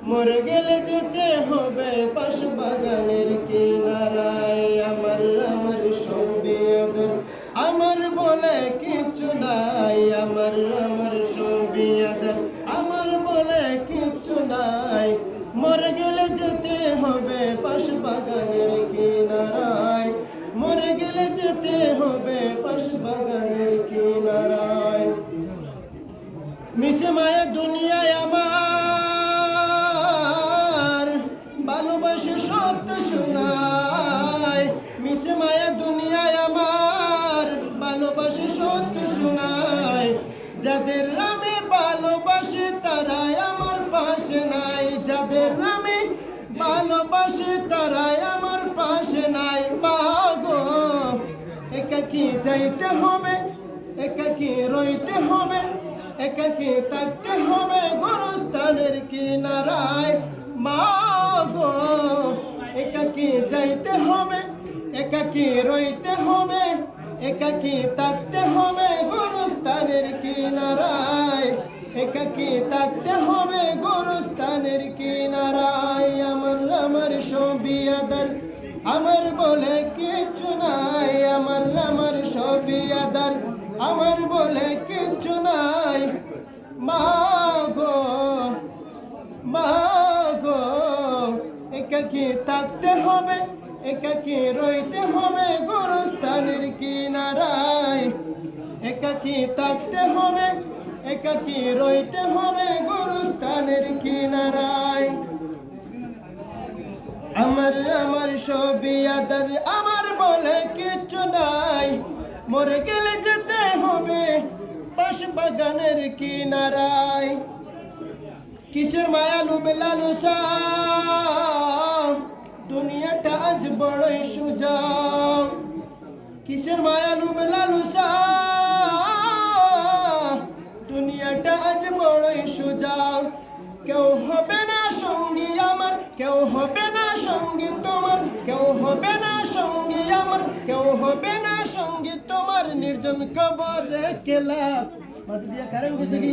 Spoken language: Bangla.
মরে গেলে যেতে হবে পাশ বাগানের কিনারায়। আমার আমার সবই আদর, আমার বলে কিচ্ছু নাই। আমার আমার সবই আদর, আমার বলে কিচ্ছু নাই। মরে গেলে যেতে হবে পাশ বাগানের কিনারায়। মরে গেলে যেতে হবে পাশ বাগানের কিনারায়। মিশে মায়া দুনিয়ায় আমার, ভালোবাসে সত্য শোনায়। মিশে মায়া দুনিয়ায় আমার, ভালোবাসে সত্য শোনায়। যাদের আমি ভালোবাসি তারাই আমার পাশে নাই। যাদের আমি ভালোবাসি তারাই আমার পাশে নাই। পাগো একাকি যাইতে হবে, একাকি রইতে হবে, একাকি থাকতে হবে গোরস্থানের কিনারায়। মাগো একাকি যাইতে হবে, একাকি রইতে হবে, একাকি থাকতে হবে গোরস্থানের কিনারায়। একাকি থাকতে হবে গোরস্থানের কিনারায়। আমার আমার সবই আদর, আমার বলে কিচ্ছু নাই। আমার আমার সবই আদর, আমার বলে কিচ্ছু নাই। মাগো মাগো একাকি থাকতে হবে, একাকি রইতে হবে গোরস্থানের কিনারায়। একাকি থাকতে হবে, একাকি রইতে হবে গোরস্থানের কিনারায়। আমার আমার সবই আদর, আমার বলে কিচ্ছু নাই। মরে গেলে যেতে হবে পাশ বাগানের কিনারায়। কিসের মায়া লোভ লালসা, দুনিয়াটা আজ বড়ই সোজা। কিসের মায়া লোভ লালসা, দুনিয়াটা আজ বড়ই সোজা। কেউ হবে না সঙ্গী আমার, কেউ হবে না সঙ্গী তোমার, কেউ হবে না সঙ্গী আমার, কেউ হবে না সঙ্গী তোমার। নির্জন কবরে কেলা মাঝে দিয়া কারেন্ট গেছে কি